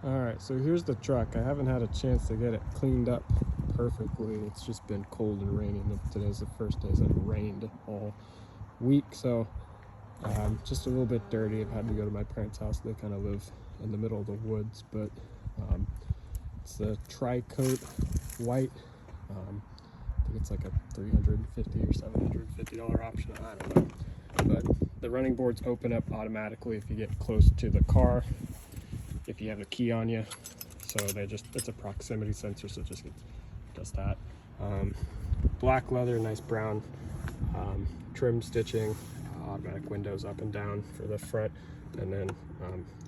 Alright, so here's the truck. I haven't had a chance to get it cleaned up perfectly. It's just been cold and rainy. Today's the first day it's rained all week, so just a little bit dirty. I've had to go to my parents' house. They kind of live in the middle of the woods, but it's a tri-coat white. I think it's like a $350 or $750 option. I don't know. But the running boards open up automatically if you get close to the car, if you have a key on you. So it's a proximity sensor, so it just does that. Black leather, nice brown trim stitching, automatic windows up and down for the front, and then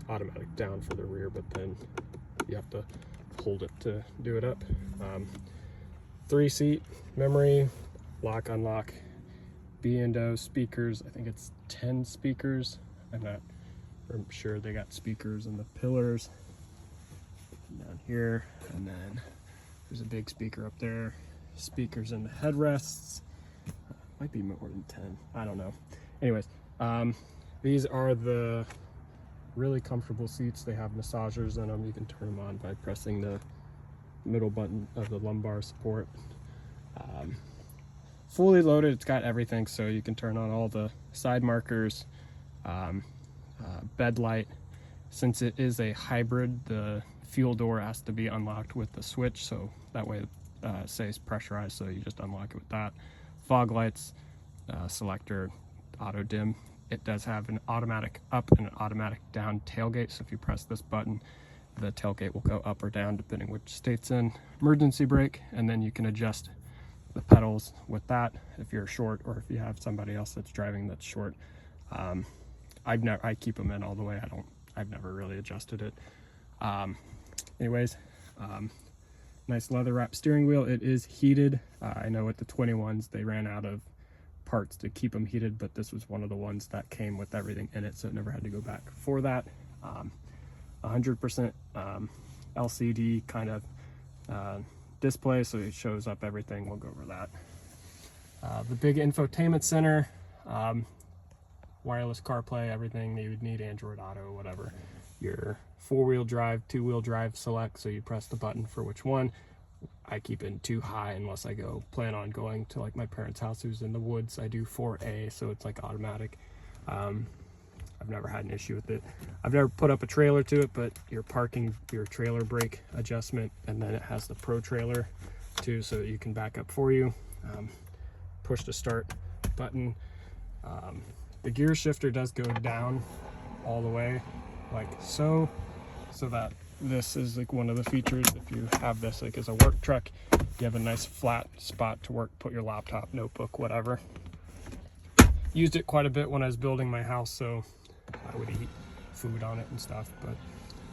automatic down for the rear, but then you have to hold it to do it up. 3-seat memory, lock, unlock, B&O speakers. I think it's 10 speakers. I'm sure they got speakers in the pillars down here, and then there's a big speaker up there. Speakers in the headrests. Might be more than 10. I don't know. Anyways, these are the really comfortable seats. They have massagers in them. You can turn them on by pressing the middle button of the lumbar support. Fully loaded, it's got everything, so you can turn on all the side markers, bed light. Since it is a hybrid, the fuel door has to be unlocked with the switch, so that way it stays pressurized, so you just unlock it with that. Fog lights, selector, auto dim. It does have an automatic up and an automatic down tailgate, so if you press this button, the tailgate will go up or down depending which state it's in. Emergency brake, and then you can adjust the pedals with that if you're short, or if you have somebody else that's driving that's short. I keep them in all the way. I've never really adjusted it. Anyways, nice leather wrap steering wheel. It is heated. I know with the 21s they ran out of parts to keep them heated, but this was one of the ones that came with everything in it, so it never had to go back for that. 100% LCD kind of display, so it shows up everything. We'll go over that. The big infotainment center, wireless CarPlay, everything you would need, Android Auto, whatever. Your 4-wheel drive, 2-wheel drive select, so you press the button for which one. I keep it in 2 high unless I plan on going to like my parents' house who's in the woods. I do 4A, so it's like automatic. I've never had an issue with it. I've never put up a trailer to it, but your trailer brake adjustment, and then it has the Pro trailer too, so you can back up for you. Push to start button. The gear shifter does go down all the way, like so that this is like one of the features. If you have this like as a work truck, you have a nice flat spot to work, put your laptop, notebook, whatever. Used it quite a bit when I was building my house, so I would eat food on it and stuff, but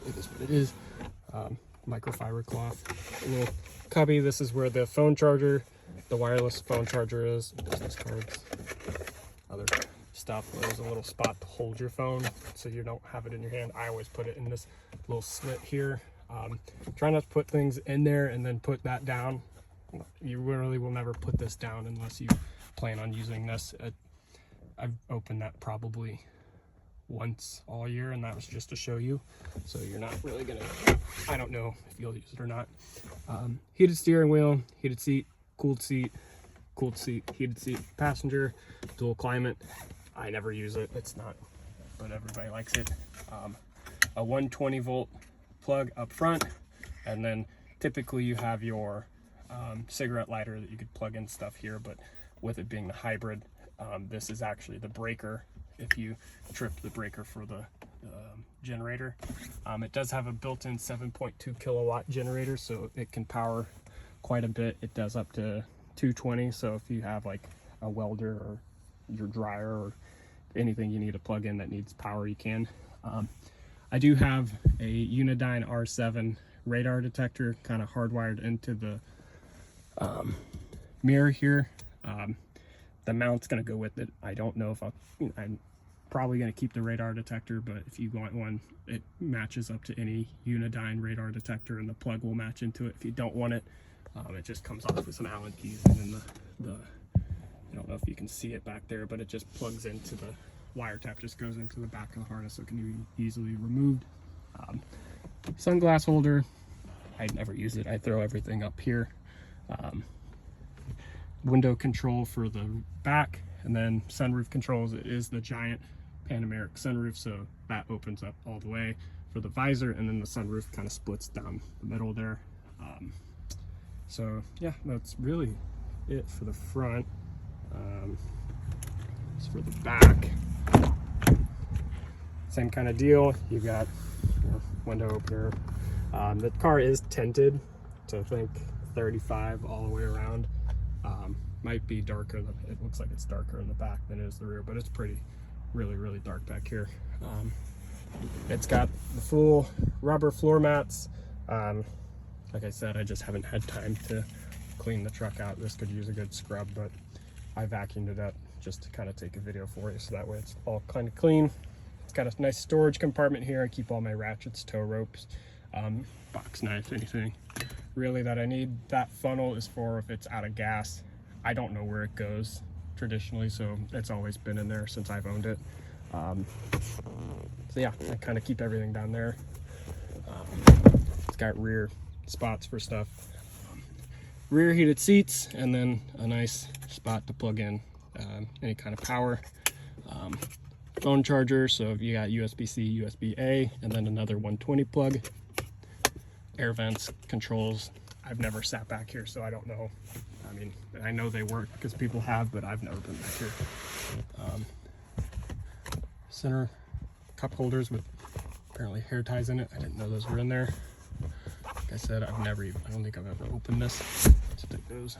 it is what it is. Microfiber cloth, a little cubby. This is where the phone charger, the wireless phone charger is, business cards, other stuff. There's a little spot to hold your phone so you don't have it in your hand. I always put it in this little slit here. Try not to put things in there and then put that down. You really will never put this down unless you plan on using this. I've opened that probably once all year, and that was just to show you, so you're not really gonna, I don't know if you'll use it or not. Heated steering wheel, heated seat, heated seat, passenger, dual climate. I never use it, it's not, but everybody likes it. A 120 volt plug up front, and then typically you have your cigarette lighter that you could plug in stuff here, but with it being the hybrid, this is actually the breaker if you trip the breaker for the generator. It does have a built-in 7.2 kilowatt generator, so it can power quite a bit. It does up to 220, so if you have like a welder or your dryer or anything you need to plug in that needs power, you can. I do have a Unidyne R7 radar detector kind of hardwired into the mirror here. The mount's going to go with it. I don't know if I'm probably going to keep the radar detector, but if you want one, it matches up to any Unidyne radar detector, and the plug will match into it. If you don't want it, it just comes off with some Allen keys, and then I don't know if you can see it back there, but it just plugs into the wiretap, just goes into the back of the harness, so it can be easily removed. Sunglass holder, I never use it. I throw everything up here. Window control for the back, and then sunroof controls. It is the giant Panameric sunroof, so that opens up all the way for the visor, and then the sunroof kind of splits down the middle there. So yeah, that's really it for the front. As for the back, same kind of deal. You've got window opener. The car is tinted to I think 35 all the way around. Might be darker. It looks like it's darker in the back than it is the rear, but it's pretty, really dark back here. It's got the full rubber floor mats. Like I said, I just haven't had time to clean the truck out. This could use a good scrub, but I vacuumed it up just to kind of take a video for you, so that way it's all kind of clean. It's got a nice storage compartment here. I keep all my ratchets, tow ropes, box knife, anything really that I need. That funnel is for if it's out of gas. I don't know where it goes traditionally, so it's always been in there since I've owned it. So yeah, I kind of keep everything down there. It's got rear spots for stuff, rear heated seats, and then a nice spot to plug in any kind of power. Phone charger, so if you got USB-C, USB-A, and then another 120 plug. Air vents, controls. I've never sat back here, so I don't know. I mean, I know they work because people have, but I've never been back here. Center cup holders with apparently hair ties in it. I didn't know those were in there. Like I said, I don't think I've ever opened this to take those.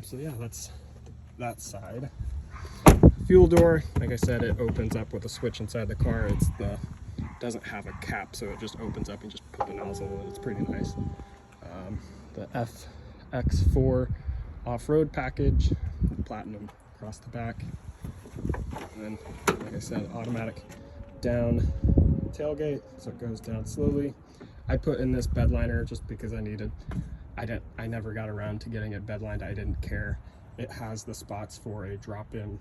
So yeah, that's that side. Fuel door, like I said, it opens up with a switch inside the car. Doesn't have a cap, so it just opens up and just put the nozzle in. It's pretty nice. The FX4 off-road package, platinum across the back, and then, like I said, automatic down tailgate, so it goes down slowly. I put in this bed liner just because I never got around to getting it bed lined. I didn't care. It has the spots for a drop-in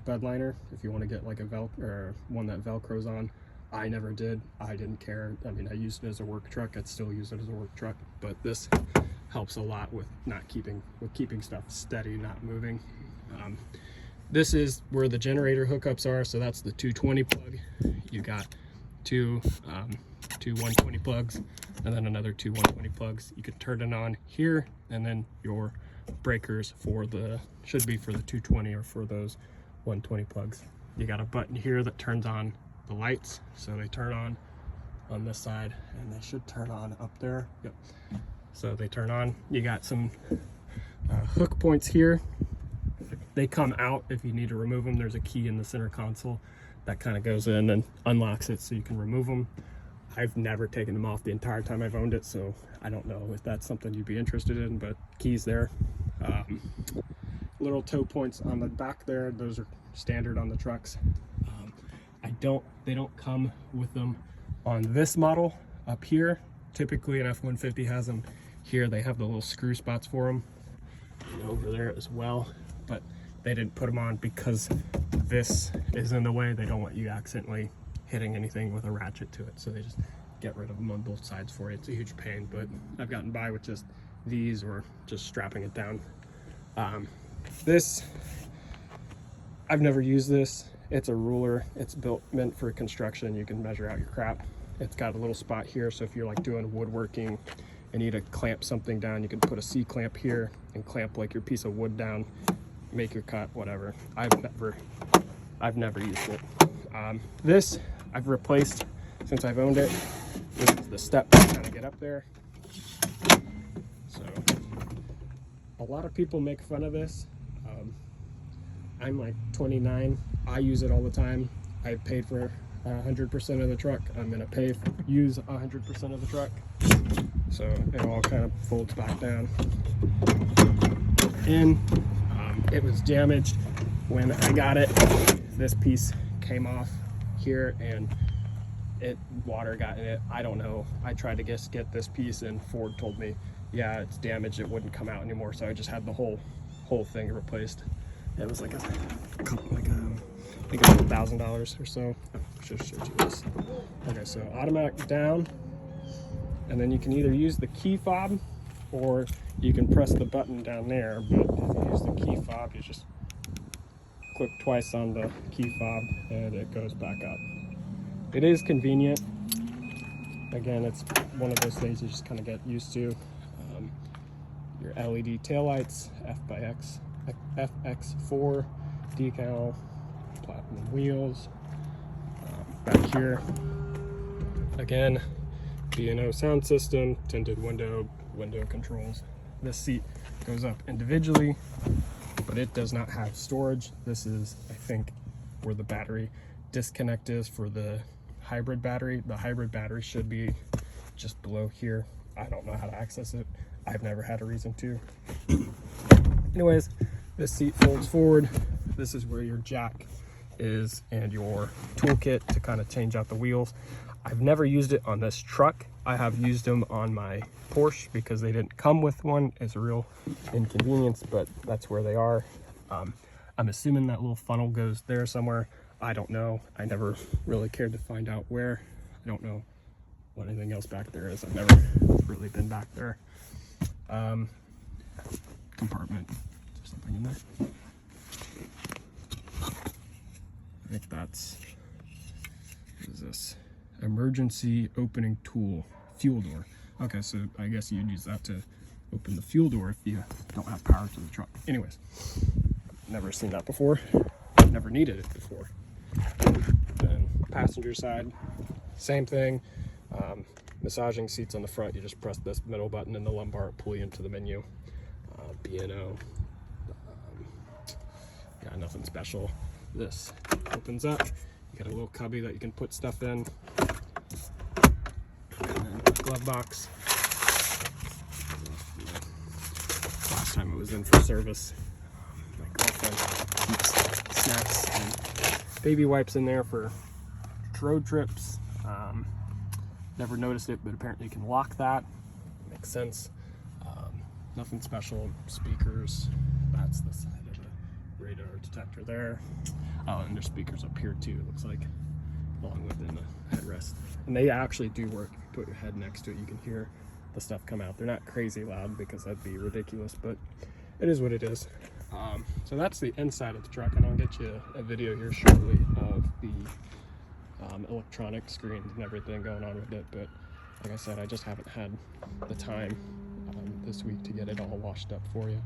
bed liner if you want to get like a one that velcros on. I never did. I didn't care. I mean, I used it as a work truck. I'd still use it as a work truck, but this helps a lot with keeping stuff steady, not moving. This is where the generator hookups are. So that's the 220 plug. You got two 120 plugs, and then another two 120 plugs. You can turn it on here, and then your breakers should be for the 220 or for those 120 plugs. You got a button here that turns on the lights, so they turn on this side, and they should turn on up there. Yep. So they turn on. You got some hook points here. They come out if you need to remove them. There's a key in the center console that kind of goes in and unlocks it so you can remove them. I've never taken them off the entire time I've owned it, so I don't know if that's something you'd be interested in, but keys there. Little toe points on the back there. Those are standard on the trucks. They don't come with them on this model up here. Typically an F150 has them here. They have the little screw spots for them and over there as well, but they didn't put them on because this is in the way. They don't want you accidentally hitting anything with a ratchet to it, so they just get rid of them on both sides for you. It's a huge pain, but I've gotten by with just these or just strapping it down. This, I've never used this. It's a ruler. It's meant for construction. You can measure out your crap. It's got a little spot here, so if you're like doing woodworking and need to clamp something down, you can put a C-clamp here and clamp like your piece of wood down, make your cut, whatever. I've never used it. This I've replaced since I've owned it. This is the step to kind of get up there. So a lot of people make fun of this. I'm like 29. I use it all the time. I paid for 100% of the truck. I'm gonna use 100% of the truck. So it all kind of folds back down. And it was damaged when I got it. This piece came off here and water got in it. I don't know. I tried to get this piece and Ford told me, yeah, it's damaged. It wouldn't come out anymore. So I just had the whole thing replaced. It was like I think it was $1,000 or so. I should have showed you this. Okay, so automatic down, And then you can either use the key fob or you can press the button down there, but if you use the key fob, you just click twice on the key fob and it goes back up. It is convenient. Again, it's one of those things you just kind of get used to. Your LED taillights, FX4 decal, platinum wheels. Back here, again, B&O sound system, tinted window controls. This seat goes up individually, but it does not have storage. This is, I think, where the battery disconnect is for the hybrid battery. The hybrid battery should be just below here. I don't know how to access it. I've never had a reason to. Anyways, this seat folds forward. This is where your jack is and your toolkit to kind of change out the wheels. I've never used it on this truck. I have used them on my Porsche because they didn't come with one. It's a real inconvenience, but that's where they are. I'm assuming that little funnel goes there somewhere. I don't know. I never really cared to find out where. I don't know what anything else back there is. I've never really been back there. Compartment. Is there something in there? I think that's, what is this? Emergency opening tool, fuel door. Okay, so I guess you'd use that to open the fuel door if you don't have power to the truck. Anyways, never seen that before. Never needed it before. Then passenger side, same thing. Massaging seats on the front. You just press this middle button in the lumbar, pull you into the menu. B&O. Yeah, nothing special. This opens up. You got a little cubby that you can put stuff in. And then glove box. Last time it was in for service. My girlfriend keeps snacks and baby wipes in there for road trips. Never noticed it, but apparently you can lock that. Makes sense. Nothing special. Speakers. That's the side of the radar detector there. Oh, and there's speakers up here too, it looks like, along within the headrest. And they actually do work. If you put your head next to it, you can hear the stuff come out. They're not crazy loud because that'd be ridiculous, but it is what it is. So that's the inside of the truck, and I'll get you a video here shortly of the electronic screens and everything going on with it. But like I said, I just haven't had the time this week to get it all washed up for you.